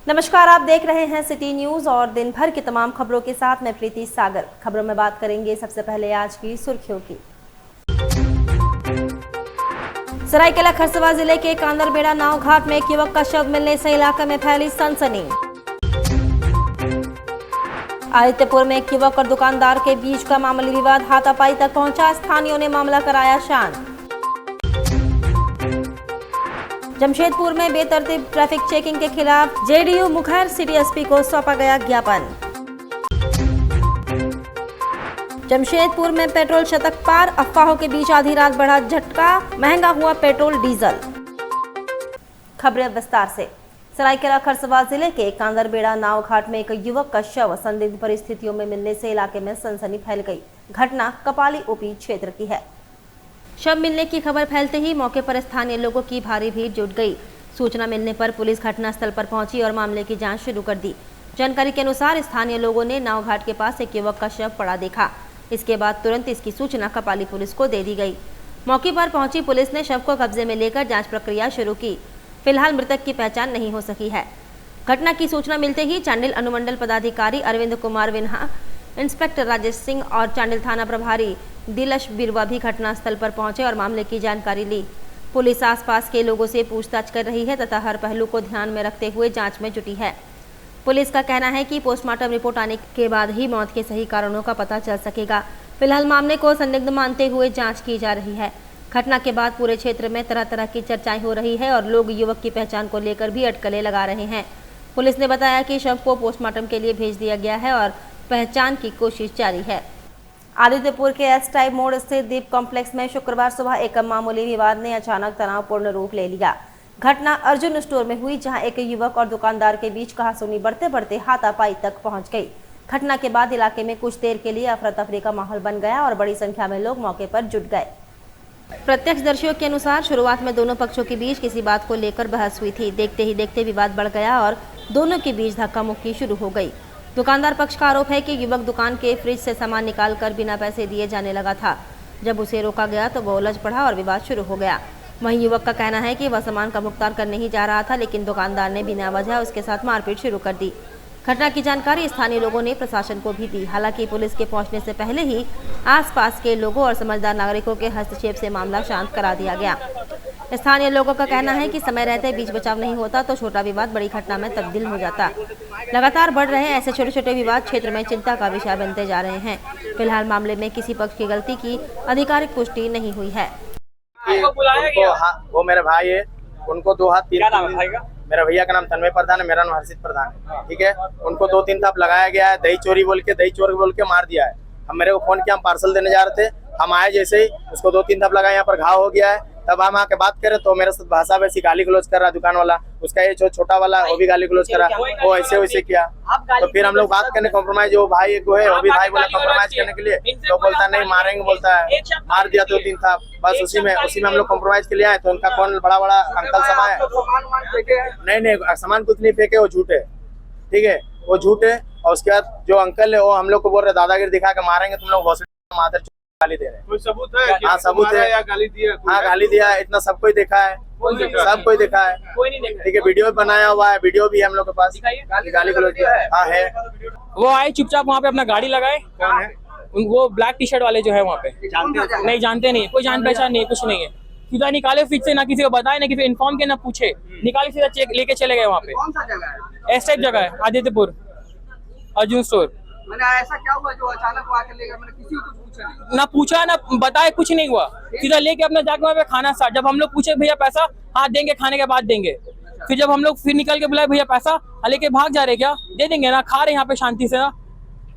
नमस्कार, आप देख रहे हैं सिटी न्यूज और दिन भर की तमाम खबरों के साथ मैं प्रीति सागर। खबरों में बात करेंगे सबसे पहले आज की सुर्खियों की। सरायकेला खरसावां जिले के कांदरबेड़ा नाव घाट में एक युवक का शव मिलने से इलाके में फैली सनसनी। आदित्यपुर में एक युवक और दुकानदार के बीच का मामूली विवाद हाथापाई तक पहुंचा, स्थानियों ने मामला कराया शांत। जमशेदपुर में बेतरतीब ट्रैफिक चेकिंग के खिलाफ जेडीयू मुखर सिटी एसपी को सौंपा गया ज्ञापन। जमशेदपुर में पेट्रोल शतक पार, अफवाहों के बीच आधी रात बढ़ा झटका, महंगा हुआ पेट्रोल डीजल। खबरें विस्तार से। सरायकेला खरसावां जिले के कांदरबेड़ा नाव घाट में एक युवक का शव संदिग्ध परिस्थितियों में मिलने से इलाके में सनसनी फैल गई। घटना कपाली ओपी क्षेत्र की है। शव मिलने की खबर फैलते ही मौके पर स्थानीय लोगों की भारी भीड़ जुट गई। सूचना मिलने पर पुलिस घटनास्थल पर पहुंची और मामले की जांच शुरू कर दी। जानकारी के अनुसार स्थानीय लोगों ने नाव घाट के पास एक युवक का शव पड़ा देखा। इसके बाद तुरंत इसकी सूचना कपाली पुलिस को दे दी गई। मौके पर पहुंची पुलिस ने शव को कब्जे में लेकर जाँच प्रक्रिया शुरू की। फिलहाल मृतक की पहचान नहीं हो सकी है। घटना की सूचना मिलते ही चांडिल अनुमंडल पदाधिकारी अरविंद कुमार विन्हा, इंस्पेक्टर राजेश सिंह और चांडिल थाना प्रभारी दिलश बिरवा भी घटनास्थल पर पहुंचे और मामले की जानकारी ली। पुलिस आसपास के लोगों से पूछताछ कर रही है तथा हर पहलू को ध्यान में रखते हुए जांच में जुटी है। पुलिस का कहना है कि पोस्टमार्टम रिपोर्ट आने के बाद ही मौत के सही कारणों का पता चल सकेगा। फिलहाल मामले को संदिग्ध मानते हुए जाँच की जा रही है। घटना के बाद पूरे क्षेत्र में तरह तरह की चर्चाएं हो रही है और लोग युवक की पहचान को लेकर भी अटकलें लगा रहे हैं। पुलिस ने बताया कि शव को पोस्टमार्टम के लिए भेज दिया गया है और पहचान की कोशिश जारी है। आदित्यपुर के एस टाइप मोड़ स्थित दीप कॉम्प्लेक्स में शुक्रवार सुबह एक मामूली विवाद ने अचानक तनावपूर्ण रूप ले लिया। घटना अर्जुन स्टोर में हुई, जहां एक युवक और दुकानदार के बीच कहासुनी बढ़ते बढ़ते हाथापाई तक पहुंच गई। घटना के बाद इलाके में कुछ देर के लिए अफरा तफरी का माहौल बन गया और बड़ी संख्या में लोग मौके पर जुट गए। प्रत्यक्षदर्शियों के अनुसार शुरुआत में दोनों पक्षों के बीच किसी बात को लेकर बहस हुई थी। देखते ही देखते विवाद बढ़ गया और दोनों के बीच धक्का मुक्की शुरू हो गई। दुकानदार पक्ष का आरोप है कि युवक दुकान के फ्रिज से सामान निकालकर बिना पैसे दिए जाने लगा था। जब उसे रोका गया तो वह उलझ पड़ा और विवाद शुरू हो गया। वहीं युवक का कहना है कि वह सामान का भुगतान करने ही जा रहा था, लेकिन दुकानदार ने बिना वजह उसके साथ मारपीट शुरू कर दी। घटना की जानकारी स्थानीय लोगों ने प्रशासन को भी दी। हालांकि पुलिस के पहुंचने से पहले ही आसपास के लोगों और समझदार नागरिकों के हस्तक्षेप से मामला शांत करा दिया गया। स्थानीय लोगों का कहना है कि समय रहते बीच बचाव नहीं होता तो छोटा विवाद बड़ी घटना में तब्दील हो जाता। लगातार बढ़ रहे ऐसे छोटे छोटे विवाद क्षेत्र में चिंता का विषय बनते जा रहे हैं। फिलहाल मामले में किसी पक्ष की गलती की आधिकारिक पुष्टि नहीं हुई है। वो मेरे भाई है, उनको 2 हाथ 3 मेरा भैया का नाम तन्मय प्रधान है, मेरा नाम हर्षित प्रधान है। ठीक है, उनको 2-3 थाप लगाया गया है। दही चोर बोल के मार दिया है। हम मेरे को फोन किया, हम पार्सल देने जा रहे थे। हम आए जैसे ही उसको 2-3 थाप लगाया, यहाँ पर घाव हो गया है। तब हम आके बात करे तो मेरे साथ भाषा वैसी गाली गलौज कर रहा दुकान वाला। उसका ये जो छोटा वाला वो भी गाली गलौज करा, वो ऐसे वैसे किया। तो फिर हम लोग बात करने कॉम्प्रोमाइज, जो भाई एक है वो भी भाई बोला कॉम्प्रोमाइज करने के लिए, तो बोलता नहीं मारेंगे, बोलता है। मार दिया 2-3 था। बस उसी में हम लोग कॉम्प्रोमाइज के लिए आए। तो उनका कौन बड़ा अंकल सब आए, नहीं सामान कुछ नहीं फेंके, वो झूठे। ठीक है, वो झूठे। और उसके बाद जो अंकल है वो हम लोग को बोल रहे दादागिरी दिखा के मारेंगे तुम लोग, मादर गाली दे रहे हैं। कोई सबूत है? हाँ सबूत है, या गाली दिया? हाँ गाली दिया, इतना सब कोई देखा है, सब कोई देखा है। कोई नहीं देखा। ठीक है, वीडियो बनाया हुआ है, वीडियो भी हम लोग के पास। गाली गलौज किया है। हाँ है। वो आए चुपचाप वहाँ पे अपना गाड़ी लगाए। कौन है? वो ब्लैक टी शर्ट वाले जो है वहाँ पे, नहीं जानते नहीं, कोई जान पहचान नहीं, कुछ नहीं है। सीधा निकाले फ्रिज से, ना किसी को बताए, ना किसी को इन्फॉर्म किया, ना पूछे, निकाले सीधा चेक लेके चले गए वहाँ पे। कौन सा जगह है? ऐसा जगह है आदित्यपुर अर्जुन स्टोर। मैंने ऐसा क्या हुआ जो अचानक वो आके ले गया? मैंने किसी को कुछ पूछा नहीं। ना पूछा ना बताया, कुछ नहीं हुआ। सीधा लेके अपना जाके वहाँ पे खाना स्टार्ट। जब हम लोग पूछे भैया पैसा, हाँ देंगे, खाने के बाद देंगे। फिर जब हम लोग फिर निकल के बुलाए भैया पैसा, लेके भाग जा रहे, क्या दे देंगे ना, खा रहे यहाँ पे शांति से ना।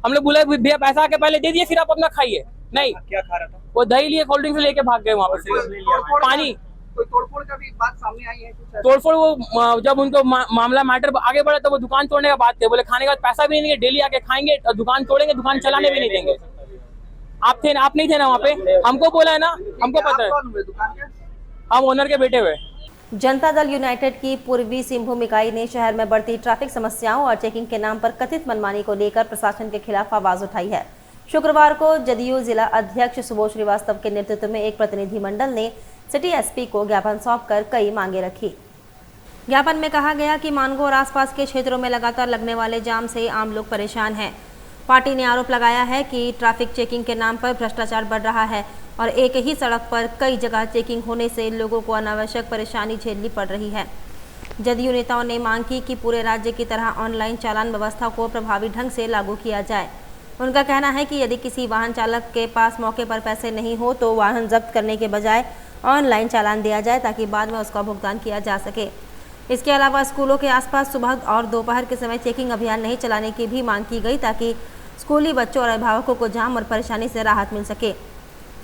हम लोग बुलाए भैया पैसा आके पहले दे दिए, फिर आप अपना खाइए। नहीं, क्या खा रहा था? वो दही लिए, कोल्ड ड्रिंक लेके भाग गए वहाँ पे। पानी कोई तोड़फोड़ का भी बात सामने आई है कुछ? तोड़फोड़ वो जब उनको मामला मैटर आगे बढ़ा तो वो दुकान तोड़ने का बात थे। बोले खाने का पैसा भी नहीं देंगे, डेली आके खाएंगे, दुकान तोड़ेंगे, दुकान चलाने भी नहीं देंगे। आप नहीं थे ना वहाँ पे? हमको बोला है ना, हमको पता है। दुकान के हम ओनर के बेटे हुए। जनता दल यूनाइटेड की पूर्वी सिंहभूम इकाई ने शहर में बढ़ती ट्रैफिक समस्याओं और चेकिंग के नाम पर कथित मनमानी को लेकर प्रशासन के खिलाफ आवाज उठाई है। शुक्रवार को जदयू जिला अध्यक्ष सुबोध श्रीवास्तव के नेतृत्व में एक प्रतिनिधिमंडल ने सिटी एसपी को ज्ञापन सौंपकर कई मांगे रखी। ज्ञापन में कहा गया कि मानगो और आसपास के क्षेत्रों में लगातार लगने वाले जाम से आम लोग परेशान हैं। पार्टी ने आरोप लगाया है कि ट्रैफिक चेकिंग के नाम पर भ्रष्टाचार बढ़ रहा है और एक ही सड़क पर कई जगह चेकिंग होने से लोगों को अनावश्यक परेशानी झेलनी पड़ रही है। जदयू नेताओं ने मांग की कि पूरे राज्य की तरह ऑनलाइन चालान व्यवस्था को प्रभावी ढंग से लागू किया जाए। उनका कहना है कि यदि किसी वाहन चालक के पास मौके पर पैसे नहीं हो तो वाहन जब्त करने के बजाय ऑनलाइन चालान दिया जाए ताकि बाद में उसका भुगतान किया जा सके। इसके अलावा स्कूलों के आसपास सुबह और दोपहर के समय चेकिंग अभियान नहीं चलाने की भी मांग की गई ताकि स्कूली बच्चों और अभिभावकों को जाम और परेशानी से राहत मिल सके।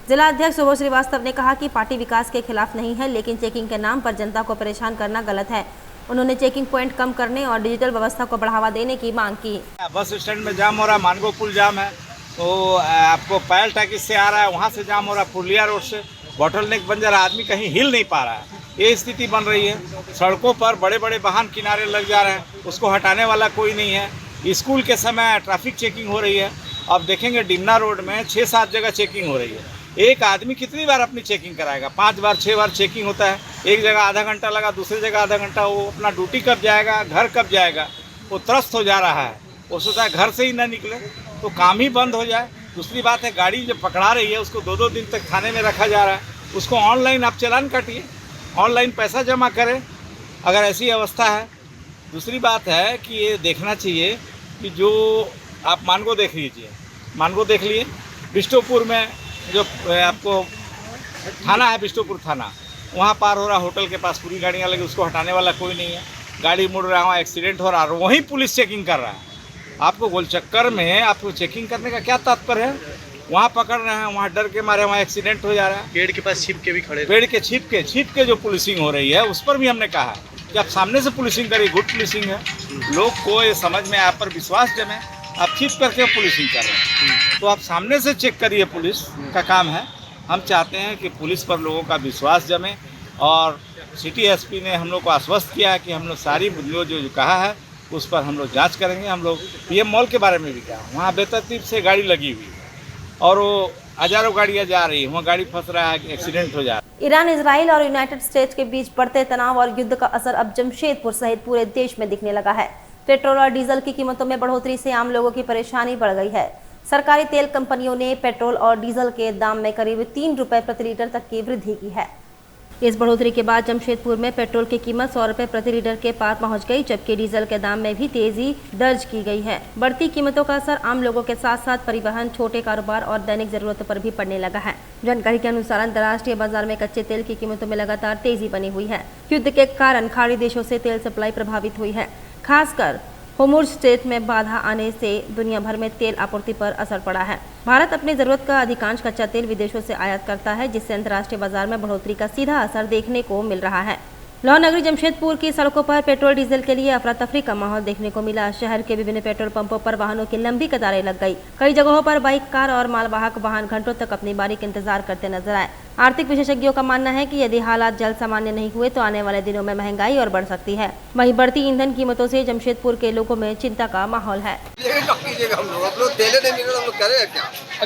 जिला अध्यक्ष सुबोध श्रीवास्तव ने कहा कि पार्टी विकास के खिलाफ नहीं है, लेकिन चेकिंग के नाम पर जनता को परेशान करना गलत है। उन्होंने चेकिंग पॉइंट कम करने और डिजिटल व्यवस्था को बढ़ावा देने की मांग की। बस स्टैंड में जाम हो रहा है, मानगो पुल जाम है, तो आपको पायल टैकिस से आ रहा है, वहाँ से जाम हो रहा है, पुरलिया रोड से बॉटल नेक बन जा रहा है, आदमी कहीं हिल नहीं पा रहा है। ये स्थिति बन रही है। सड़कों पर बड़े बड़े वाहन किनारे लग जा रहे हैं, उसको हटाने वाला कोई नहीं है। स्कूल के समय ट्रैफिक चेकिंग हो रही है। अब देखेंगे डिमना रोड में 6-7 जगह चेकिंग हो रही है। एक आदमी कितनी बार अपनी चेकिंग कराएगा? 5 बार 6 बार चेकिंग होता है। एक जगह आधा घंटा लगा, दूसरी जगह आधा घंटा। वो अपना ड्यूटी कब जाएगा, घर कब जाएगा? वो त्रस्त हो जा रहा है। वो सोचता है घर से ही ना निकले तो काम ही बंद हो जाए। दूसरी बात है, गाड़ी जो पकड़ा रही है उसको 2-2 दिन तक थाने में रखा जा रहा है। उसको ऑनलाइन आप चालान काटिए, ऑनलाइन पैसा जमा करें अगर ऐसी अवस्था है। दूसरी बात है कि ये देखना चाहिए कि जो आप मानगो देख लीजिए, मानगो देख लिए, बिष्टुपुर में जो आपको थाना है, बिष्टुपुर थाना, वहाँ पार हो रहा, होटल के पास पूरी गाड़ियाँ लगी, उसको हटाने वाला कोई नहीं है। गाड़ी मुड़ रहा, वहाँ एक्सीडेंट हो रहा और वहीं पुलिस चेकिंग कर रहा है। आपको गोलचक्कर में आपको चेकिंग करने का क्या तात्पर्य है? वहाँ पकड़ रहे हैं, वहाँ डर के मारे वहाँ एक्सीडेंट हो जा रहा है। पेड़ के पास छिप के भी खड़े, पेड़ के छिप के जो पुलिसिंग हो रही है उस पर भी हमने कहा कि आप सामने से पुलिसिंग करिए, गुड पुलिसिंग है। लोग को ये समझ में आप पर विश्वास जमे, आप छिप करके पुलिसिंग कर रहे हैं, तो आप सामने से चेक करिए, पुलिस का काम है। हम चाहते हैं कि पुलिस पर लोगों का विश्वास जमे और सिटी एसपी ने हम लोग को आश्वस्त किया है कि हम लोग सारी जो कहा है उस पर हम लोग जाँच करेंगे। हम लोग पीएम मॉल के बारे में भी कहा, वहाँ बेतरतीब से गाड़ी लगी हुई है और वो हजारों गाड़ियाँ जा रही है, वहाँ गाड़ी फंस रहा है, एक्सीडेंट हो जा रहा है। ईरान, इजराइल और यूनाइटेड स्टेट्स के बीच बढ़ते तनाव और युद्ध का असर अब जमशेदपुर सहित पूरे देश में दिखने लगा है। पेट्रोल और डीजल की कीमतों में बढ़ोतरी से आम लोगों की परेशानी बढ़ गई है। सरकारी तेल कंपनियों ने पेट्रोल और डीजल के दाम में करीब 3 रुपए प्रति लीटर तक की वृद्धि की है। इस बढ़ोतरी के बाद जमशेदपुर में पेट्रोल की कीमत 100 रुपए प्रति लीटर के पार पहुंच गई, जबकि डीजल के दाम में भी तेजी दर्ज की गई है। बढ़ती कीमतों का असर आम लोगों के साथ साथ परिवहन, छोटे कारोबार और दैनिक जरूरतों पर भी पड़ने लगा है। जानकारी के अनुसार अंतर्राष्ट्रीय बाजार में कच्चे तेल की कीमतों में लगातार तेजी बनी हुई है। युद्ध के कारण खाड़ी देशों से तेल सप्लाई प्रभावित हुई है। खासकर होर्मुज़ स्ट्रेट में बाधा आने से दुनिया भर में तेल आपूर्ति पर असर पड़ा है। भारत अपनी जरूरत का अधिकांश कच्चा तेल विदेशों से आयात करता है, जिससे अंतर्राष्ट्रीय बाजार में बढ़ोतरी का सीधा असर देखने को मिल रहा है। लाहौर नगरी जमशेदपुर की सड़कों पर पेट्रोल डीजल के लिए अफरा तफरी का माहौल देखने को मिला। शहर के विभिन्न पेट्रोल पंपों पर वाहनों की लंबी कतारें लग गई। कई जगहों पर बाइक, कार और मालवाहक वाहन घंटों तक अपनी बारी का इंतजार करते नजर आए। आर्थिक विशेषज्ञों का मानना है कि यदि हालात जल्द सामान्य नहीं हुए तो आने वाले दिनों में महंगाई और बढ़ सकती है। वहीं बढ़ती ईंधन कीमतों से जमशेदपुर के लोगों में चिंता का माहौल है।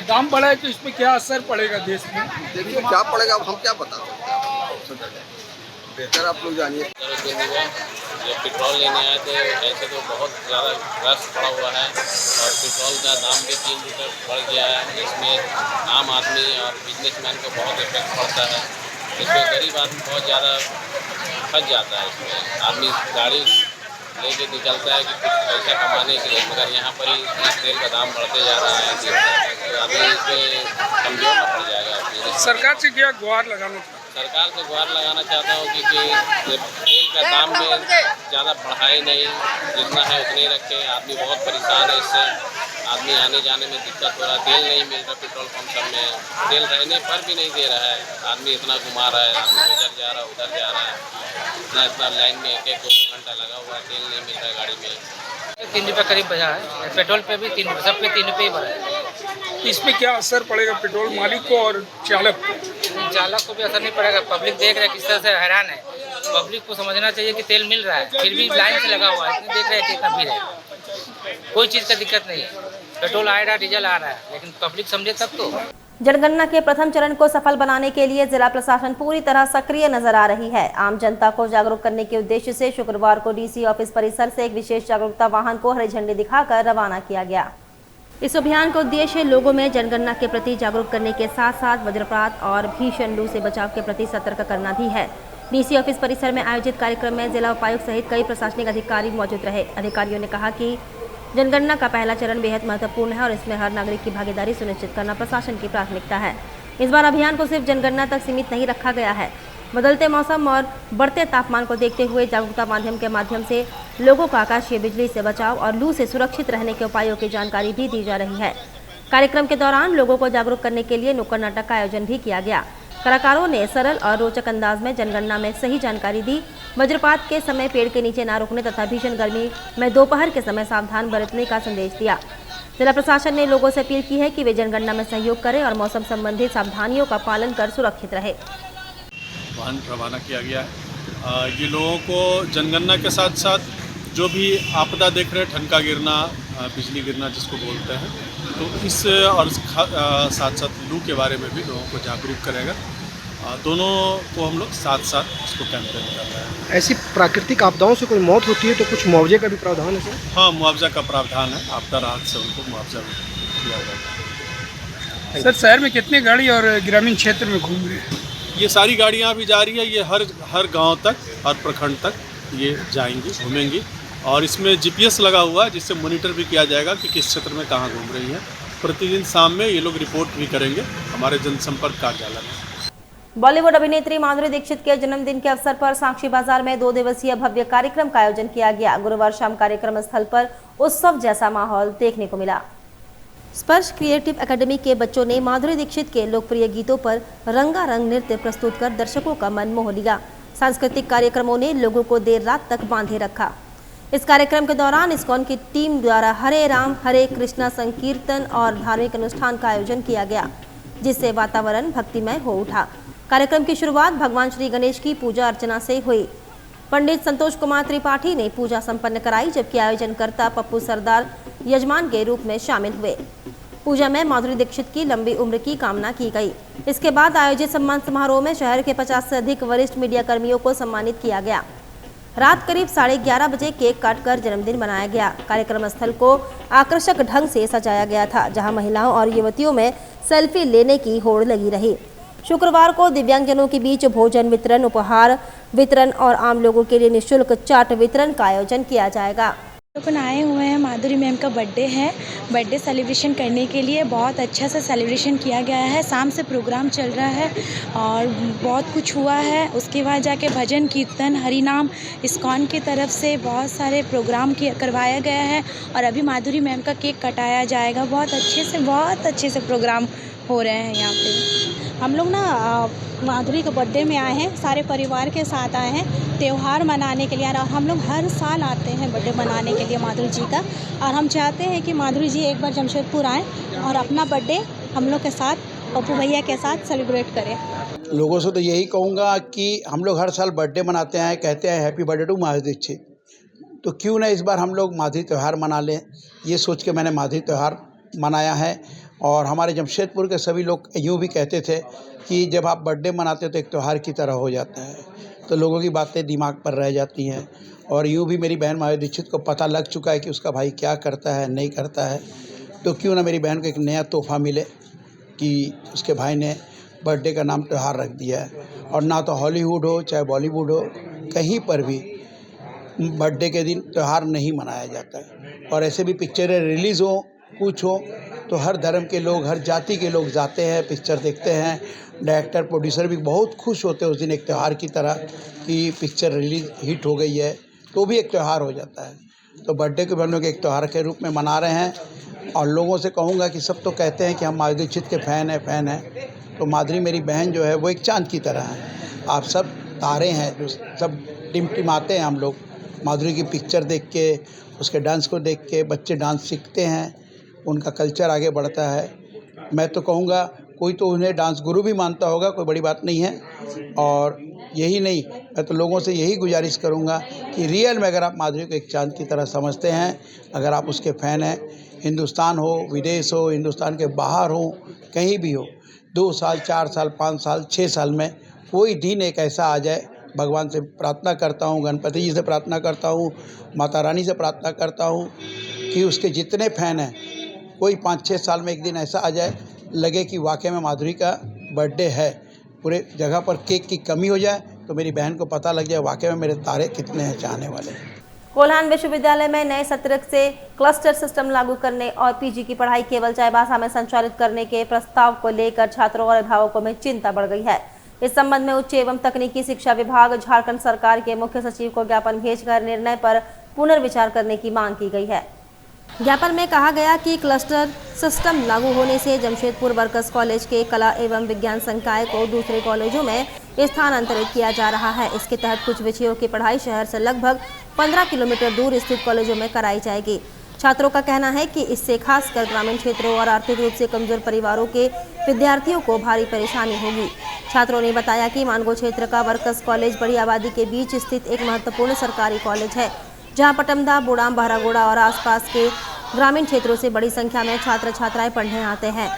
दाम बढ़ा है तो इसमें क्या असर पड़ेगा देश में? देखिए क्या पड़ेगा, अब हम क्या बता सकते हैं, बेहतर आप लोग जानिए। जब पेट्रोल लेने आए थे ऐसे तो बहुत ज़्यादा रश पड़ा हुआ है और पेट्रोल का दाम भी 3 रुपये बढ़ गया है, जिसमें आम आदमी और बिजनेसमैन को बहुत इफेक्ट पड़ता है। इसमें गरीब आदमी बहुत ज़्यादा फंस जाता है। इसमें आदमी गाड़ी लेके निकलता है कि कुछ पैसा कमाने के लिए, मगर यहाँ पर ही तेल का दाम बढ़ते जा रहा है तो आदमी इसमें कमजोर न पड़ जाएगा। सरकार से क्या गुहार लगाना? सरकार से गुहार लगाना चाहता हूँ कि तेल का दाम में ज़्यादा बढ़ाए नहीं, जितना है उतने ही रखें। आदमी बहुत परेशान है इससे, आदमी आने जाने में दिक्कत हो रहा है। तेल नहीं मिल रहा पेट्रोल पंप सब में, तेल रहने पर भी नहीं दे रहा है। आदमी इतना घुमा रहा है, आदमी इधर जा रहा है उधर जा रहा है, इतना लाइन में 1-2 घंटा लगा हुआ है, तेल नहीं मिल रहा है गाड़ी में। 3 रुपये करीब बढ़ा है, पेट्रोल पे भी 3 रुपये, सब पे 3 रुपये ही बढ़ा है। इसमें क्या असर पड़ेगा पेट्रोल मालिक को और चालक को? चालक को भी असर नहीं पड़ेगा। पब्लिक देख रहा है किस तरह से हैरान है। पब्लिक को समझना चाहिए कि तेल मिल रहा है, फिर भी लाइन से लगा हुआ है, इतनी देख रहे हैं कि इतना भीड़ है। कोई चीज़ का दिक्कत नहीं है, पेट्रोल आ रहा है, डीजल आ रहा है, लेकिन पब्लिक समझे तब तो। जनगणना के प्रथम चरण को सफल बनाने के लिए जिला प्रशासन पूरी तरह सक्रिय नजर आ रही है। आम जनता को जागरूक करने के उद्देश्य से शुक्रवार को डीसी ऑफिस परिसर से एक विशेष जागरूकता वाहन को हरी झंडी दिखाकर रवाना किया गया। इस अभियान का उद्देश्य लोगों में जनगणना के प्रति जागरूक करने के साथ साथ वज्रपात और भीषण लू से बचाव के प्रति सतर्क करना भी है। डीसी ऑफिस परिसर में आयोजित कार्यक्रम में जिला उपायुक्त सहित कई प्रशासनिक अधिकारी मौजूद रहे। अधिकारियों ने कहा कि जनगणना का पहला चरण बेहद महत्वपूर्ण है और इसमें हर नागरिक की भागीदारी सुनिश्चित करना प्रशासन की प्राथमिकता है। इस बार अभियान को सिर्फ जनगणना तक सीमित नहीं रखा गया है। बदलते मौसम और बढ़ते तापमान को देखते हुए जागरूकता माध्यम के माध्यम से लोगों को आकाशीय बिजली से बचाव और लू से सुरक्षित रहने के उपायों की जानकारी भी दी जा रही है। कार्यक्रम के दौरान लोगों को जागरूक करने के लिए नुक्कड़ नाटक का आयोजन भी किया गया। कलाकारों ने सरल और रोचक अंदाज में जनगणना में सही जानकारी दी। वज्रपात के समय पेड़ के नीचे न रुकने तथा भीषण गर्मी में दोपहर के समय सावधान बरतने का संदेश दिया। जिला प्रशासन ने लोगों से अपील की है कि वे जनगणना में सहयोग करें और मौसम संबंधी सावधानियों का पालन कर सुरक्षित रहे। वाहन रवाना किया गया है। ये लोगों को जनगणना के साथ साथ जो भी आपदा देख रहे हैं, ठनका गिरना, बिजली गिरना जिसको बोलते हैं, तो इस और साथ साथ लू के बारे में भी लोगों को जागरूक करेगा। दोनों को हम लोग साथ साथ इसको कैंपेन कर रहे हैं। ऐसी प्राकृतिक आपदाओं से कोई मौत होती है तो कुछ मुआवजे का भी प्रावधान है सर? हाँ, मुआवजा का प्रावधान है। आपदा राहत से उनको मुआवजा भी दिया जाएगा। सर, शहर में कितनी गाड़ी और ग्रामीण क्षेत्र में घूम रहे हैं? ये सारी गाड़ियाँ अभी जा रही है। ये हर गांव तक, हर प्रखंड तक ये जाएंगी, घूमेंगी और इसमें GPS लगा हुआ है जिससे मॉनिटर भी किया जाएगा कि किस क्षेत्र में कहाँ घूम रही है। प्रतिदिन शाम में ये लोग रिपोर्ट भी करेंगे हमारे जनसंपर्क कार्यालय में। बॉलीवुड अभिनेत्री माधुरी दीक्षित के जन्मदिन के अवसर पर साक्षी बाजार में 2 दिवसीय भव्य कार्यक्रम का आयोजन किया गया। गुरुवार शाम कार्यक्रम स्थल पर उत्सव जैसा माहौल देखने को मिला। स्पर्श क्रिएटिव एकेडमी के बच्चों ने माधुरी दीक्षित के लोकप्रिय गीतों पर रंगारंग नृत्य प्रस्तुत कर दर्शकों का मन मोह लिया। सांस्कृतिक कार्यक्रमों ने लोगों को देर रात तक बांधे रखा। इस कार्यक्रम के दौरान इस्कॉन की टीम द्वारा हरे राम हरे कृष्णा संकीर्तन और धार्मिक अनुष्ठान का आयोजन किया गया, जिससे वातावरण भक्तिमय हो उठा। कार्यक्रम की शुरुआत भगवान श्री गणेश की पूजा अर्चना से हुई। पंडित संतोष कुमार त्रिपाठी ने पूजा संपन्न कराई, जबकि आयोजनकर्ता पप्पू सरदार यजमान के रूप में शामिल हुए। पूजा में माधुरी दीक्षित की लंबी उम्र की कामना की गई। इसके बाद आयोजित सम्मान समारोह में शहर के 50 से अधिक वरिष्ठ मीडिया कर्मियों को सम्मानित किया गया। रात करीब 11:30 बजे केक काटकर जन्मदिन मनाया गया। कार्यक्रम स्थल को आकर्षक ढंग से सजाया गया था, जहां महिलाओं और युवतियों में सेल्फी लेने की होड़ लगी रही। शुक्रवार को दिव्यांगजनों के बीच भोजन वितरण, उपहार वितरण और आम लोगों के लिए निःशुल्क चाट वितरण का आयोजन किया जाएगा। अपन आए हुए हैं, माधुरी मैम का बर्थडे है। बर्थडे सेलिब्रेशन करने के लिए बहुत अच्छा से सेलिब्रेशन किया गया है। शाम से प्रोग्राम चल रहा है और बहुत कुछ हुआ है। उसके बाद जाके भजन कीर्तन हरिनाम इस्कॉन की तरफ से बहुत सारे प्रोग्राम करवाया गया है और अभी माधुरी मैम का केक कटाया जाएगा। बहुत अच्छे से प्रोग्राम हो रहे हैं यहाँ पे। हम लोग ना माधुरी के बर्थडे में आए हैं, सारे परिवार के साथ आए हैं त्यौहार मनाने के लिए। और हम लोग हर साल आते हैं बर्थडे मनाने के लिए माधुरी जी का, और हम चाहते हैं कि माधुरी जी एक बार जमशेदपुर आएँ और अपना बर्थडे हम लोग के साथ, पप्पू भैया के साथ सेलिब्रेट करें। लोगों से तो यही कहूँगा कि हम लोग हर साल बर्थडे मनाते हैं, कहते हैं happy birthday to Madhuri Dixit, तो क्यों ना इस बार हम लोग माधुरी त्यौहार मना लें। ये सोच के मैंने माधुरी त्यौहार मनाया है। और हमारे जमशेदपुर के सभी लोग यूँ भी कहते थे कि जब आप बर्थडे मनाते हो तो एक त्यौहार की तरह हो जाता है, तो लोगों की बातें दिमाग पर रह जाती हैं। और यूँ भी मेरी बहन माधुरी दीक्षित को पता लग चुका है कि उसका भाई क्या करता है नहीं करता है, तो क्यों ना मेरी बहन को एक नया तोहफ़ा मिले कि उसके भाई ने बर्थडे का नाम त्यौहार रख दिया है। और ना तो हॉलीवुड हो चाहे बॉलीवुड हो, कहीं पर भी बर्थडे के दिन त्यौहार नहीं मनाया जाता है। और ऐसे भी पिक्चरें रिलीज़ हो कुछ हो तो हर धर्म के लोग, हर जाति के लोग जाते हैं, पिक्चर देखते हैं। डायरेक्टर प्रोड्यूसर भी बहुत खुश होते हैं उस दिन एक त्यौहार की तरह कि पिक्चर रिलीज हिट हो गई है, तो भी एक त्यौहार हो जाता है। तो बर्थडे को हम लोग एक त्यौहार के रूप में मना रहे हैं। और लोगों से कहूँगा कि सब तो कहते हैं कि हम माधुरी दीक्षित के फ़ैन हैं, तो माधुरी मेरी बहन जो है वो एक चाँद की तरह है। आप सब तारे हैं जो सब टिमटिमाते हैं। हम लोग माधुरी की पिक्चर देख के, उसके डांस को देख के बच्चे डांस सीखते हैं, उनका कल्चर आगे बढ़ता है। मैं तो कहूँगा कोई तो उन्हें डांस गुरु भी मानता होगा, कोई बड़ी बात नहीं है। और यही नहीं, मैं तो लोगों से यही गुजारिश करूंगा कि रियल में अगर आप माधुरी को एक चांद की तरह समझते हैं, अगर आप उसके फ़ैन हैं, हिंदुस्तान हो, विदेश हो, हिंदुस्तान के बाहर हो, कहीं भी हो, 2 साल 4 साल 5 साल 6 साल में कोई दिन एक ऐसा आ जाए, भगवान से प्रार्थना करता हूँ, गणपति जी से प्रार्थना करता हूँ, माता रानी से प्रार्थना करता हूँ कि उसके जितने फ़ैन हैं, कोई 5-6 साल में एक दिन ऐसा आ जाए, लगे कि वाकई में माधुरी का बर्थडे है, पूरे जगह पर केक की कमी हो जाए तो मेरी बहन को पता लग जाए वाकई में मेरे तारे कितने हैं चाहने वाले। कोल्हान विश्वविद्यालय में नए सत्र से क्लस्टर सिस्टम लागू करने और पीजी की पढ़ाई केवल चाईबासा में संचालित करने के प्रस्ताव को लेकर छात्रों और अभिभावकों में चिंता बढ़ गई है। इस संबंध में उच्च एवं तकनीकी शिक्षा विभाग झारखंड सरकार के मुख्य सचिव को ज्ञापन भेजकर निर्णय पर पुनर्विचार करने की मांग की गई है। ज्ञापन में कहा गया कि क्लस्टर सिस्टम लागू होने से जमशेदपुर वर्कर्स कॉलेज के कला एवं विज्ञान संकाय को दूसरे कॉलेजों में स्थानांतरित किया जा रहा है। इसके तहत कुछ विषयों की पढ़ाई शहर से लगभग 15 किलोमीटर दूर स्थित कॉलेजों में कराई जाएगी। छात्रों का कहना है कि इससे खासकर ग्रामीण क्षेत्रों और आर्थिक रूप से कमजोर परिवारों के विद्यार्थियों को भारी परेशानी होगी। छात्रों ने बताया कि मानगो क्षेत्र का वर्कर्स कॉलेज बड़ी आबादी के बीच स्थित एक महत्वपूर्ण सरकारी कॉलेज है, जहां पटमदा, बुड़ाम, बहरागोड़ा और आसपास के ग्रामीण क्षेत्रों से बड़ी संख्या में छात्र छात्राएं पढ़ने आते हैं।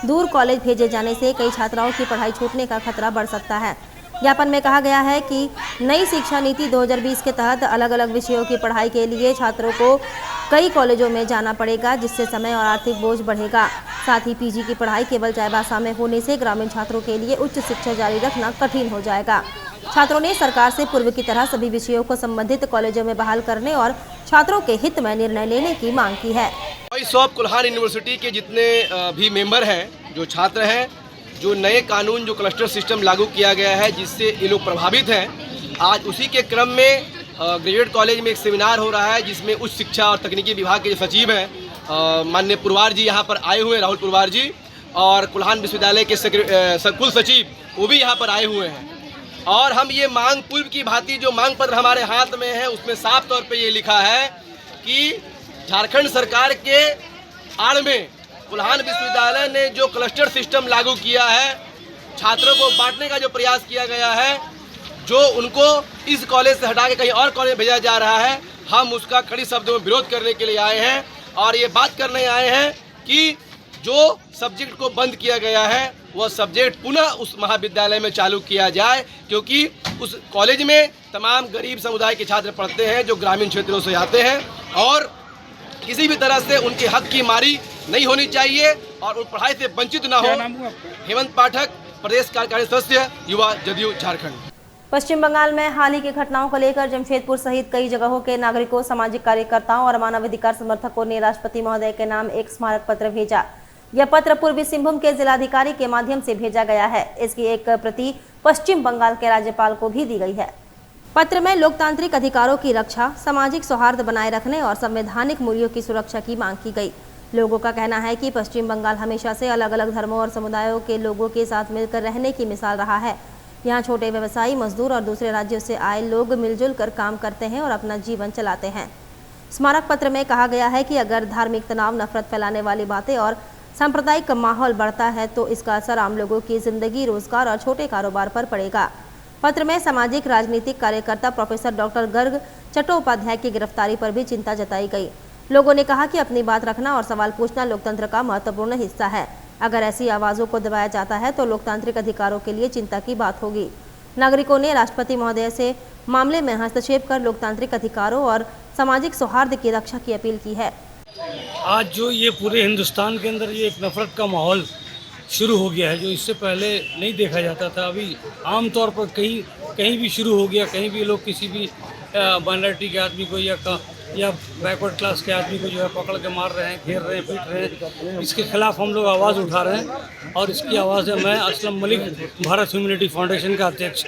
दूर कॉलेज भेजे जाने से कई छात्राओं की पढ़ाई छूटने का खतरा बढ़ सकता है। ज्ञापन में कहा गया है कि नई शिक्षा नीति 2020 के तहत अलग अलग विषयों की पढ़ाई के लिए छात्रों को कई कॉलेजों में जाना पड़ेगा, जिससे समय और आर्थिक बोझ बढ़ेगा। साथ ही पीजी की पढ़ाई केवल चाईबासा में होने से ग्रामीण छात्रों के लिए उच्च शिक्षा जारी रखना कठिन हो जाएगा। छात्रों ने सरकार से पूर्व की तरह सभी विषयों को संबंधित कॉलेजों में बहाल करने और छात्रों के हित में निर्णय लेने की मांग की है। सब कोल्हान यूनिवर्सिटी के जितने भी मेंबर हैं, जो छात्र हैं, जो नए कानून जो क्लस्टर सिस्टम लागू किया गया है जिससे ये लोग प्रभावित हैं, आज उसी के क्रम में ग्रेजुएट कॉलेज में एक सेमिनार हो रहा है जिसमें उच्च शिक्षा और तकनीकी विभाग के जो सचिव हैं माननीय पुरवार जी यहाँ पर आए हुए हैं, राहुल पुरवार जी, और कोल्हान विश्वविद्यालय के कुल सचिव वो भी यहाँ पर आए हुए हैं। और हम ये मांग पूर्व की भांति जो मांग पत्र हमारे हाथ में है उसमें साफ तौर पे ये लिखा है कि झारखंड सरकार के आड़ में कोल्हान विश्वविद्यालय ने जो क्लस्टर सिस्टम लागू किया है, छात्रों को बांटने का जो प्रयास किया गया है, जो उनको इस कॉलेज से हटा के कहीं और कॉलेज भेजा जा रहा है, हम उसका कड़ी शब्दों में विरोध करने के लिए आए हैं। और ये बात करने आए हैं कि जो सब्जेक्ट को बंद किया गया है वह सब्जेक्ट पुनः उस महाविद्यालय में चालू किया जाए, क्योंकि उस कॉलेज में तमाम गरीब समुदाय के छात्र पढ़ते हैं जो ग्रामीण क्षेत्रों से आते हैं और किसी भी तरह से उनके हक की मारी नहीं होनी चाहिए और उन पढ़ाई से वंचित ना हो। हेमंत पाठक, प्रदेश कार्यकारिणी सदस्य, युवा जदयू, झारखंड। पश्चिम बंगाल में हाल ही की घटनाओं को लेकर जमशेदपुर सहित कई जगहों के नागरिकों, सामाजिक कार्यकर्ताओं और मानवाधिकार समर्थकों ने राष्ट्रपति महोदय के नाम एक स्मारक पत्र भेजा। यह पत्र पूर्वी सिंहभूम के जिलाधिकारी के माध्यम से भेजा गया है। इसकी एक प्रति पश्चिम बंगाल के राज्यपाल को भी दी गई है। पत्र में लोकतांत्रिक अधिकारों की रक्षा, सामाजिक सौहार्द बनाए रखने और संवैधानिक मूल्यों की सुरक्षा की मांग की गई। लोगों का कहना है कि पश्चिम बंगाल हमेशा से अलग अलग धर्मों और समुदायों के लोगों के साथ मिलकर रहने की मिसाल रहा है। यहाँ छोटे व्यवसायी, मजदूर और दूसरे राज्यों से आए लोग मिलजुल कर काम करते हैं और अपना जीवन चलाते हैं। स्मारक पत्र में कहा गया है कि अगर धार्मिक तनाव, नफरत फैलाने वाली बातें और सांप्रदायिक माहौल बढ़ता है तो इसका असर आम लोगों की जिंदगी, रोजगार और छोटे कारोबार पर पड़ेगा। पत्र में सामाजिक राजनीतिक कार्यकर्ता प्रोफेसर डॉक्टर गर्ग चट्टोपाध्याय की गिरफ्तारी पर भी चिंता जताई गई। लोगों ने कहा कि अपनी बात रखना और सवाल पूछना लोकतंत्र का महत्वपूर्ण हिस्सा है। अगर ऐसी आवाज़ों को दबाया जाता है तो लोकतांत्रिक अधिकारों के लिए चिंता की बात होगी। नागरिकों ने राष्ट्रपति महोदय से मामले में हस्तक्षेप कर लोकतांत्रिक अधिकारों और सामाजिक सौहार्द की रक्षा की अपील की है। आज जो ये पूरे हिंदुस्तान के अंदर ये एक नफरत का माहौल शुरू हो गया है, जो इससे पहले नहीं देखा जाता था। अभी आमतौर पर कहीं भी शुरू हो गया, कहीं भी लोग किसी भी माइनॉरिटी के आदमी को या बैकवर्ड क्लास के आदमी को जो है पकड़ के मार रहे हैं, घेर रहे हैं, पीट रहे हैं। इसके खिलाफ हम लोग आवाज़ उठा रहे हैं और इसकी आवाज़ है। मैं असलम मलिक, भारत ह्यूमैनिटी फाउंडेशन का अध्यक्ष।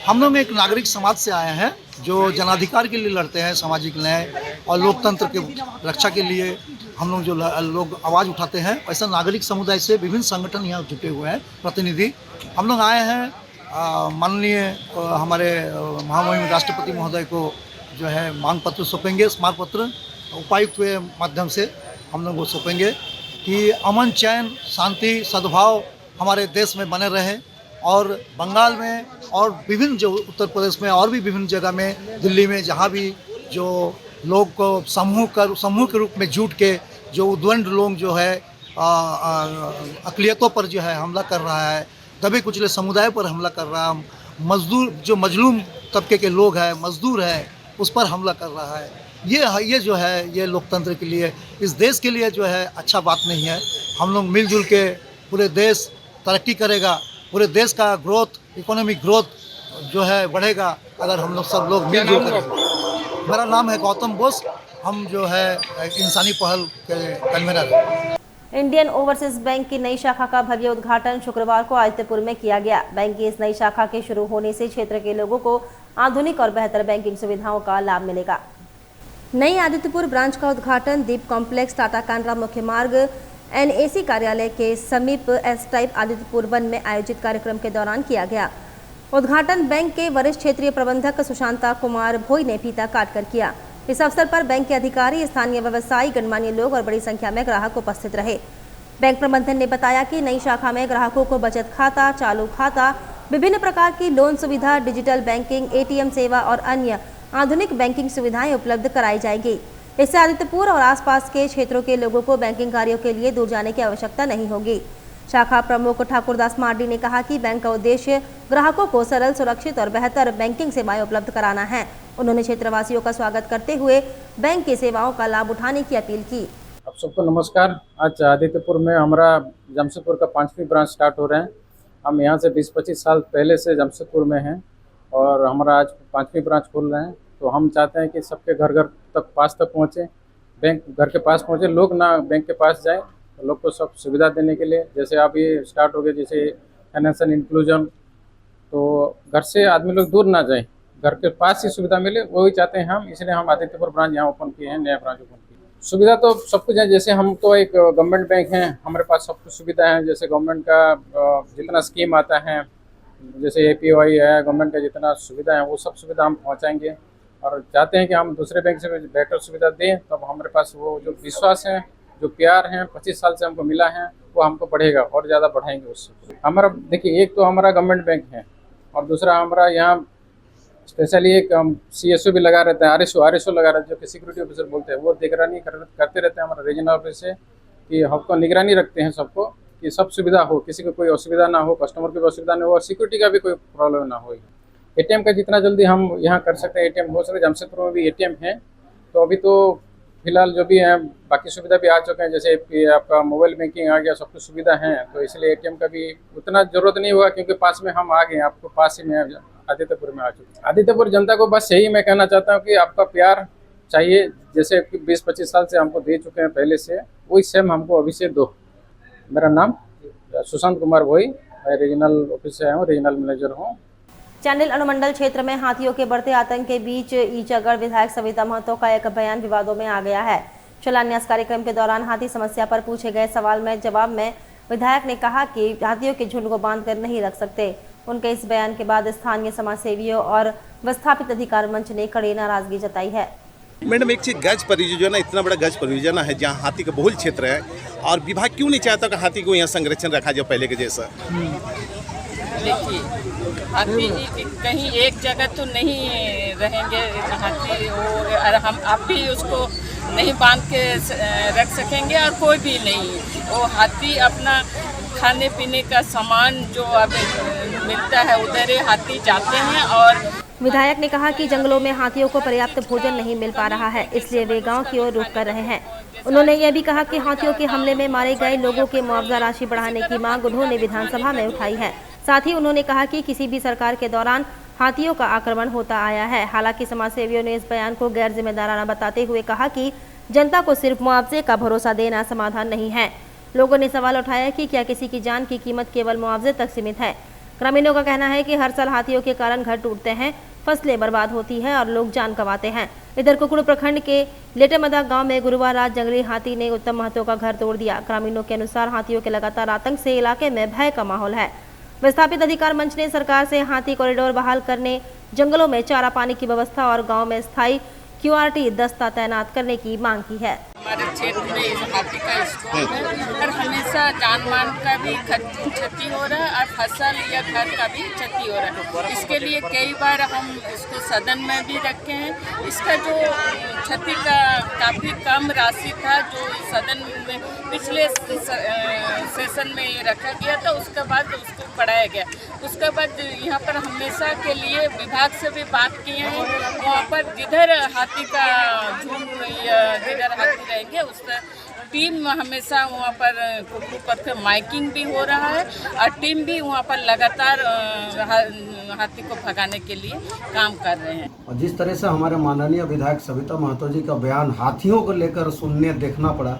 हम लोग एक नागरिक समाज से आए हैं जो जनाधिकार के लिए लड़ते हैं, सामाजिक न्याय और लोकतंत्र के रक्षा के लिए हम लोग जो लोग आवाज़ उठाते हैं। ऐसा नागरिक समुदाय से विभिन्न संगठन यहाँ जुटे हुए हैं, प्रतिनिधि। हम लोग आए हैं माननीय हमारे महामहिम राष्ट्रपति महोदय को जो है मांग पत्र सौंपेंगे, स्मारक पत्र उपायुक्त के माध्यम से हम लोग वो सौंपेंगे कि अमन, चैन, शांति, सद्भाव हमारे देश में बने रहे और बंगाल में और विभिन्न जो उत्तर प्रदेश में और भी विभिन्न जगह में, दिल्ली में, जहाँ भी जो लोग को समूह के रूप में जुट के जो उद्वंड लोग जो है अक़लियतों पर जो है हमला कर रहा है, दबे कुचले समुदाय पर हमला कर रहा है, मजदूर जो मजलूम तबके के लोग हैं, मजदूर है, उस पर हमला कर रहा है। ये जो है ये लोकतंत्र के लिए, इस देश के लिए जो है अच्छा बात नहीं है। हम लोग मिलजुल के पूरे देश तरक्की करेगा, पूरे देश का ग्रोथ, इकोनॉमिक ग्रोथ जो है बढ़ेगा अगर हम लोग सब लोग मिलजुल करें। मेरा नाम है गौतम बोस, हम जो है इंसानी पहल के कन्वीनर हैं। इंडियन ओवरसीज बैंक की नई शाखा का भव्य उद्घाटन शुक्रवार को आदित्यपुर में किया गया। बैंक की इस नई शाखा के शुरू होने से क्षेत्र के लोगों को आधुनिक और बेहतर बैंकिंग सुविधाओं का लाभ मिलेगा। नई आदित्यपुर ब्रांच का उद्घाटन दीप कॉम्प्लेक्स, टाटा कांड्रा मुख्य मार्ग, NAC कार्यालय के समीप एस टाइप आदित्यपुर 1 में आयोजित कार्यक्रम के दौरान किया गया। उद्घाटन बैंक के वरिष्ठ क्षेत्रीय प्रबंधक सुशांता कुमार भोई ने फीता काटकर किया। इस अवसर पर बैंक के अधिकारी, स्थानीय व्यवसायी, गणमान्य लोग और बड़ी संख्या में ग्राहक उपस्थित रहे। बैंक प्रबंधन ने बताया कि नई शाखा में ग्राहकों को बचत खाता, चालू खाता, विभिन्न प्रकार की लोन सुविधा, डिजिटल बैंकिंग, ATM सेवा और अन्य आधुनिक बैंकिंग सुविधाएं उपलब्ध कराई जाएंगी। इससे आदित्यपुर और आसपास के क्षेत्रों के लोगों को बैंकिंग कार्यों के लिए दूर जाने की आवश्यकता नहीं होगी। शाखा प्रमुख ठाकुरदास मार्डी ने कहा कि बैंक का उद्देश्य ग्राहकों को सरल, सुरक्षित और बेहतर बैंकिंग सेवाएं उपलब्ध कराना है। उन्होंने क्षेत्रवासियों का स्वागत करते हुए बैंक की सेवाओं का लाभ उठाने की अपील की। आप सबको नमस्कार। आज आदित्यपुर में हमारा जमशेदपुर का 5वीं ब्रांच स्टार्ट हो रहे हैं। हम यहाँ से 20-25 साल पहले से जमशेदपुर में हैं और हमारा आज 5वीं ब्रांच खोल रहे हैं। तो हम चाहते हैं कि सबके घर घर तक पास तक पहुँचे, बैंक घर के पास पहुँचे, लोग ना बैंक के पास जाए, तो लोग को सब सुविधा देने के लिए, जैसे आप ये स्टार्ट हो गए जैसे फाइनेंशियल इंक्लूजन, तो घर से आदमी लोग दूर ना जाए, घर के पास ही सुविधा मिले, वही चाहते हैं हम। इसलिए हम आदित्यपुर ब्रांच यहाँ ओपन किए हैं, नया ब्रांच ओपन किया। सुविधा तो सब कुछ है, जैसे हम तो एक गवर्नमेंट बैंक हैं, हमारे पास सब कुछ सुविधा है। जैसे गवर्नमेंट का जितना स्कीम आता है, जैसे APY है, गवर्नमेंट का जितना सुविधा है वो सब सुविधा हम पहुँचाएँगे और चाहते हैं कि हम दूसरे बैंक से बेहतर सुविधा दें। तब हमारे पास वो जो विश्वास है, जो प्यार है 25 साल से हमको मिला है, वो हमको बढ़ेगा और ज़्यादा बढ़ाएंगे उससे। हमारा देखिए, एक तो हमारा गवर्नमेंट बैंक है और दूसरा हमारा यहाँ स्पेशली एक CSO भी लगा रहता है, RSO लगा रहता है, जो कि सिक्योरिटी ऑफिसर बोलते हैं, वो निगरानी करते रहते हैं हमारा रीजनल ऑफिस से, कि हमको निगरानी रखते हैं सबको, कि सब सुविधा हो, किसी को कोई असुविधा ना हो, कस्टमर की भी असुविधा ना हो और सिक्योरिटी का भी कोई प्रॉब्लम ना हो। ATM का जितना जल्दी हम यहाँ कर सकते हैं, ATM हो सके, जमशेदपुर में भी ATM है। तो अभी तो फिलहाल जो भी है बाकी सुविधा भी आ चुके हैं, जैसे आपका मोबाइल बैंकिंग आ गया, सब कुछ सुविधा है, तो इसलिए ATM का भी उतना ज़रूरत नहीं हुआ, क्योंकि पास में हम आ गए, आपको पास ही में आदित्यपुर में आ चुके हैं। आदित्यपुर जनता को बस यही मैं कहना चाहता हूँ कि आपका प्यार चाहिए, जैसे 20-25 साल से हमको दे चुके हैं पहले से, वही सेम हमको अभी से दो। मेरा नाम सुशांत कुमार भोई, मैं रीजनल ऑफिस से आया हूँ, रीजनल मैनेजर हूँ। चांडिल अनुमंडल क्षेत्र में हाथियों के बढ़ते आतंक के बीच ईचागढ़ विधायक सविता महतो का एक बयान विवादों में आ गया है। शिलान्यास कार्यक्रम के दौरान हाथी समस्या पर पूछे गए सवाल में जवाब में विधायक ने कहा कि हाथियों के झुंड को बांधकर नहीं रख सकते। उनके इस बयान के बाद स्थानीय समाजसेवियों और विस्थापित अधिकार मंच ने कड़ी नाराजगी जताई है। मैडम, एक चीज गज परियोजना, इतना बड़ा गज परियोजना है जहाँ हाथी का बहुल क्षेत्र है, और विभाग क्यों नहीं चाहता कि हाथी को यहाँ संरक्षण रखा जाए पहले के जैसा? देखिए, हाथी कहीं एक जगह तो नहीं रहेंगे हाथी, और हम आप भी उसको नहीं बांध के रख सकेंगे और कोई भी नहीं। वो हाथी अपना खाने पीने का सामान जो अब मिलता है उधर हाथी जाते हैं। और विधायक ने कहा कि जंगलों में हाथियों को पर्याप्त भोजन नहीं मिल पा रहा है, इसलिए वे गांव की ओर रुख कर रहे हैं। उन्होंने यह भी कहा कि हाथियों के हमले में मारे गए लोगों के मुआवजा राशि बढ़ाने की मांग उन्होंने विधानसभा में उठाई है। साथ ही उन्होंने कहा कि किसी भी सरकार के दौरान हाथियों का आक्रमण होता आया है। हालांकि समाजसेवियों ने इस बयान को गैर जिम्मेदाराना बताते हुए कहा कि जनता को सिर्फ मुआवजे का भरोसा देना समाधान नहीं है। लोगों ने सवाल उठाया कि क्या किसी की जान की कीमत केवल मुआवजे तक सीमित है। ग्रामीणों का कहना है कि हर साल हाथियों के कारण घर टूटते हैं, फसलें बर्बाद होती है और लोग जान गंवाते हैं। इधर कुकड़ू प्रखंड के लेटेमदा गांव में गुरुवार रात जंगली हाथी ने उत्तम महतो का घर तोड़ दिया। ग्रामीणों के अनुसार हाथियों के लगातार आतंक से इलाके में भय का माहौल है। विस्थापित अधिकार मंच ने सरकार से हाथी कॉरिडोर बहाल करने, जंगलों में चारा पानी की व्यवस्था और गाँव में स्थायी QRT दस्ता तैनात करने की मांग की है। हमारे क्षेत्र में इस हाथी का स्टॉक है और हमेशा जान मान का भी क्षति हो रहा है और फसल या घर का भी क्षति हो रहा है। इसके लिए कई बार हम इसको सदन में भी रखे हैं। इसका जो क्षति का काफ़ी कम राशि था जो सदन में पिछले सेशन में ये रखा गया था, उसके बाद उसको बढ़ाया गया। उसके बाद यहाँ पर हमेशा के लिए विभाग से भी बात किए हैं, वहाँ पर जिधर हाथी का झुंड या जिधर हाथी रहेंगे उसका टीम हमेशा वहाँ पर कुकरू पर माइकिंग भी हो रहा है और टीम भी वहाँ पर लगातार हाथी को भगाने के लिए काम कर रहे हैं। और जिस तरह से हमारे माननीय विधायक सविता महतो जी का बयान हाथियों को लेकर सुनने देखना पड़ा,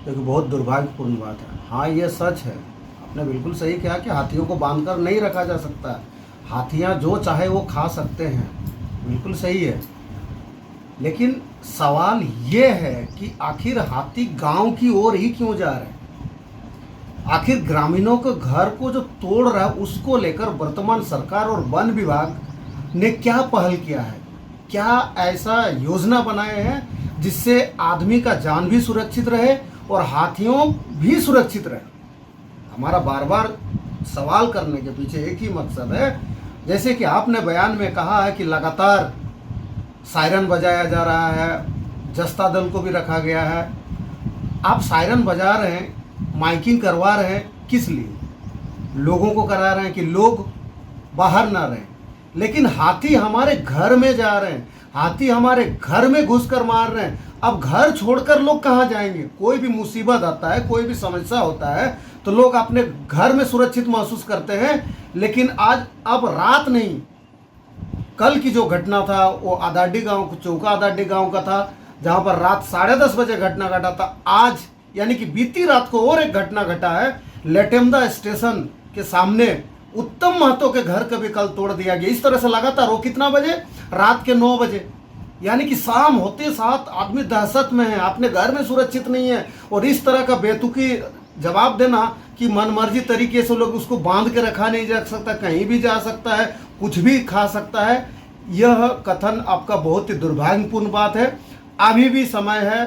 तो बहुत दुर्भाग्यपूर्ण बात है। हाँ, ये सच है, आपने बिल्कुल सही कहा कि हाथियों को बांधकर नहीं रखा जा सकता। हाथियाँ जो चाहे वो खा सकते हैं, बिल्कुल सही है। लेकिन सवाल ये है कि आखिर हाथी गांव की ओर ही क्यों जा रहे हैं? आखिर ग्रामीणों के घर को जो तोड़ रहा है उसको लेकर वर्तमान सरकार और वन विभाग ने क्या पहल किया है? क्या ऐसा योजना बनाए हैं जिससे आदमी का जान भी सुरक्षित रहे और हाथियों भी सुरक्षित रहे? हमारा बार बार सवाल करने के पीछे एक ही मकसद है। जैसे कि आपने बयान में कहा है कि लगातार सायरन बजाया जा रहा है, जस्ता दल को भी रखा गया है। आप सायरन बजा रहे हैं, माइकिंग करवा रहे हैं, किस लिए? लोगों को करा रहे हैं कि लोग बाहर ना रहें। लेकिन हाथी हमारे घर में जा रहे हैं, हाथी हमारे घर में घुसकर मार रहे हैं। अब घर छोड़कर लोग कहाँ जाएंगे? कोई भी मुसीबत आता है, कोई भी समस्या होता है तो लोग अपने घर में सुरक्षित महसूस करते हैं। लेकिन आज अब रात नहीं, कल की जो घटना था वो आदाडी गांव, चौका आदाडी गांव का था, जहां पर रात 10:30 बजे घटना घटा था। आज यानी कि बीती रात को और एक घटना घटा है लेटेमदा स्टेशन के सामने। उत्तम महतो के घर का भी कल तोड़ दिया गया। इस तरह से लगातार वो कितना बजे? रात के 9 बजे। यानी कि शाम होते साथ आदमी दहशत में है, अपने घर में सुरक्षित नहीं है। और इस तरह का बेतुकी जवाब देना कि मनमर्जी तरीके से लोग उसको बांध के रखा नहीं जा सकता, कहीं भी जा सकता है, कुछ भी खा सकता है, यह कथन आपका बहुत ही दुर्भाग्यपूर्ण बात है। अभी भी समय है,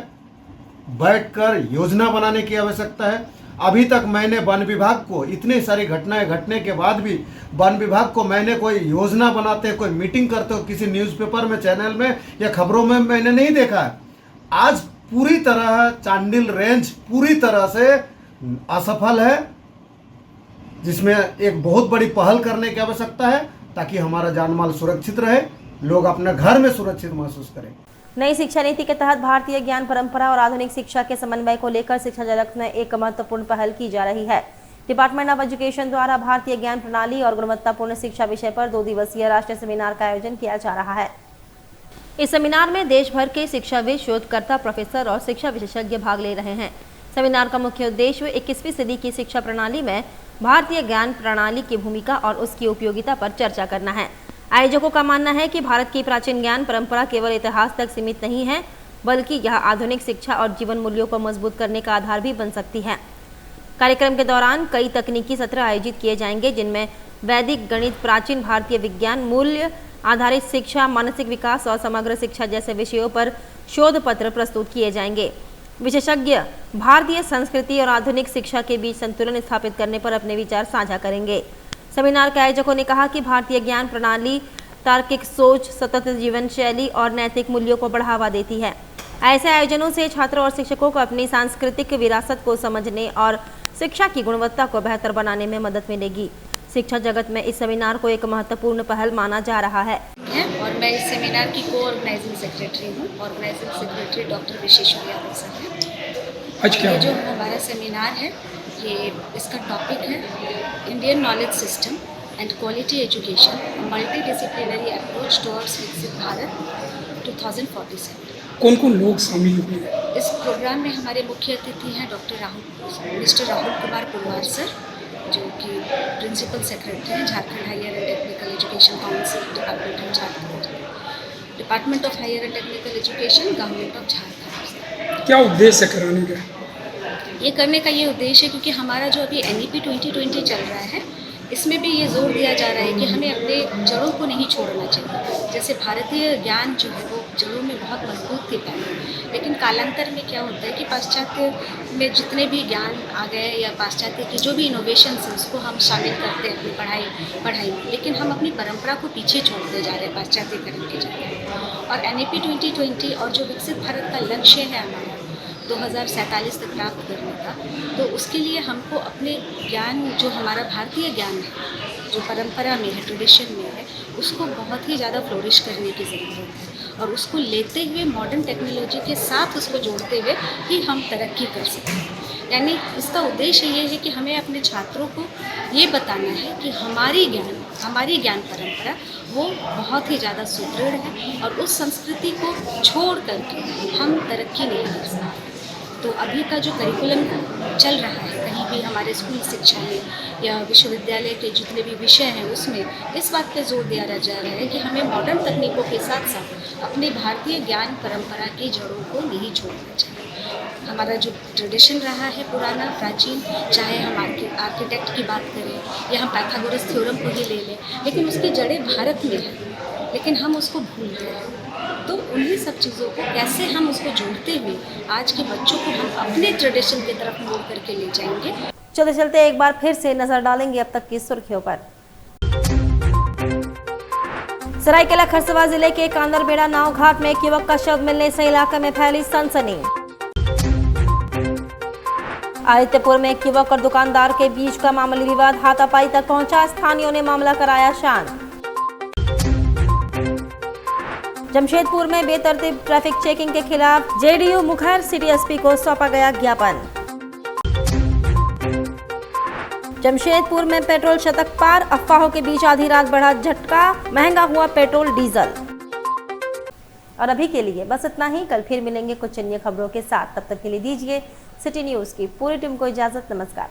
बैठकर योजना बनाने की आवश्यकता है। अभी तक मैंने वन विभाग को, इतनी सारी घटनाएं घटने के बाद भी वन विभाग को मैंने कोई योजना बनाते, कोई मीटिंग करते हो किसी न्यूज़पेपर में, चैनल में या खबरों में मैंने नहीं देखा है। आज पूरी तरह चांडिल रेंज पूरी तरह से असफल है, जिसमें एक बहुत बड़ी पहल करने की आवश्यकता है ताकि हमारा जानमाल सुरक्षित रहे, लोग अपने घर में सुरक्षित महसूस करें। नई शिक्षा नीति के तहत भारतीय ज्ञान परंपरा और आधुनिक शिक्षा के समन्वय को लेकर शिक्षा जगत में एक महत्वपूर्ण पहल की जा रही है। डिपार्टमेंट ऑफ एजुकेशन द्वारा भारतीय ज्ञान प्रणाली और गुणवत्तापूर्ण शिक्षा विषय पर 2 दिवसीय राष्ट्रीय सेमिनार का आयोजन किया जा रहा है। इस सेमिनार में देश भर के शिक्षाविद, शोधकर्ता, प्रोफेसर और शिक्षा विशेषज्ञ भाग ले रहे हैं। सेमिनार का मुख्य उद्देश्य 21वीं सदी की शिक्षा प्रणाली में भारतीय ज्ञान प्रणाली की भूमिका और उसकी उपयोगिता पर चर्चा करना है। आयोजकों का मानना है कि भारत की प्राचीन ज्ञान परंपरा केवल इतिहास तक सीमित नहीं है, बल्कि यह आधुनिक शिक्षा और जीवन मूल्यों को मजबूत करने का आधार भी बन सकती है। कार्यक्रम के दौरान कई तकनीकी सत्र आयोजित किए जाएंगे, जिनमें वैदिक गणित, प्राचीन भारतीय विज्ञान, मूल्य आधारित शिक्षा, मानसिक विकास और समग्र शिक्षा जैसे विषयों पर शोध पत्र प्रस्तुत किए जाएंगे। विशेषज्ञ भारतीय संस्कृति और आधुनिक शिक्षा के बीच संतुलन स्थापित करने पर अपने विचार साझा करेंगे। सेमिनार के आयोजकों ने कहा कि भारतीय ज्ञान प्रणाली तार्किक सोच, सतत जीवन शैली और नैतिक मूल्यों को बढ़ावा देती है। ऐसे आयोजनों से छात्रों और शिक्षकों को अपनी सांस्कृतिक विरासत को समझने और शिक्षा की गुणवत्ता को बेहतर बनाने में मदद मिलेगी। शिक्षा जगत में इस सेमिनार को एक महत्वपूर्ण पहल माना जा रहा है। और मैं इस सेमिनार की को ऑर्गेनाइजिंग सेक्रेटरी हूँ। Organising secretary doctor Visheshwar Yadav sir है। ये जो हमारा सेमिनार है, ये इसका टॉपिक है Indian knowledge system and quality education, multi disciplinary approach towards विकसित भारत 2047। कौन कौन लोग शामिल हुए? इस प्रोग्राम में हमारे मुख्य अतिथि हैं मिस्टर राहुल कुमार पुरवार सर, जो कि प्रिंसिपल सेक्रेटरी हैं Jharkhand higher and technical education council department of Jharkhand, department of higher and technical education government of Jharkhand. क्या उद्देश्य कराने का? ये करने का ये उद्देश्य है क्योंकि हमारा जो अभी NEP 2020 चल रहा है, इसमें भी ये जोर दिया जा रहा है कि हमें अपने जड़ों को नहीं छोड़ना चाहिए। जैसे भारतीय ज्ञान जो है वो जड़ों में बहुत मजबूत थी पहले, लेकिन कालांतर में क्या होता है कि पाश्चात्य में जितने भी ज्ञान आ गए या पाश्चात्य की जो भी इनोवेशंस हैं उसको हम शामिल करते हैं अपनी पढ़ाई में, लेकिन हम अपनी परंपरा को पीछे छोड़ते जा रहे हैं पाश्चात्यकरण के चलते। और NEP 2020 और जो विकसित भारत का लक्ष्य है हमारा 2047 तक प्राप्त करने का, तो उसके लिए हमको अपने ज्ञान जो हमारा भारतीय ज्ञान है, जो परंपरा में है, ट्रेडिशन में है, उसको बहुत ही ज़्यादा फ्लोरिश करने की ज़रूरत है। और उसको लेते हुए मॉडर्न टेक्नोलॉजी के साथ उसको जोड़ते हुए ही हम तरक्की कर सकते। यानी इसका उद्देश्य ये है कि हमें अपने छात्रों को ये बताना है कि हमारी ज्ञान परंपरा वो बहुत ही ज़्यादा सुदृढ़ है और उस संस्कृति को छोड़ करके हम तरक्की नहीं कर सकते। तो अभी का जो करिकुलम चल रहा है कहीं भी हमारे स्कूल शिक्षा में या विश्वविद्यालय के जितने भी विषय हैं उसमें इस बात पे जोर दिया जा रहा है कि हमें मॉडर्न तकनीकों के साथ साथ अपने भारतीय ज्ञान परंपरा की जड़ों को नहीं छोड़ना चाहिए। हमारा जो ट्रेडिशन रहा है पुराना प्राचीन, चाहे हम आर्किटेक्ट की बात करें या हम पाइथागोरस थ्योरम को ही ले लें, लेकिन उसकी जड़ें भारत में हैं, लेकिन हम उसको भूल गए हैं। तो उन्हीं सब चीज़ों को कैसे हम उसको जोड़ते हुए आज के बच्चों को हम अपने ट्रेडिशन की तरफ मोड़ करके ले जाएंगे। चलते चलते एक बार फिर से नजर डालेंगे अब तक की सुर्खियों पर। सरायकेला खरसावां जिले के कांदरबेड़ा नाव घाट में एक युवक का शव मिलने से इलाके में फैली सनसनी। आदित्यपुर में एक युवक और दुकानदार के बीच का मामूली विवाद हाथापाई तक पहुंचा, स्थानियों ने मामला कराया शांत। जमशेदपुर में बेतरतीब ट्रैफिक चेकिंग के खिलाफ JDU मुखर सिटी SP को सौंपा गया ज्ञापन। जमशेदपुर में पेट्रोल शतक पार, अफवाहों के बीच आधी रात बढ़ा झटका, महंगा हुआ पेट्रोल डीजल। और अभी के लिए बस इतना ही, कल फिर मिलेंगे कुछ अन्य खबरों के साथ। तब तक के लिए दीजिए सिटी न्यूज की पूरी टीम को इजाजत। नमस्कार।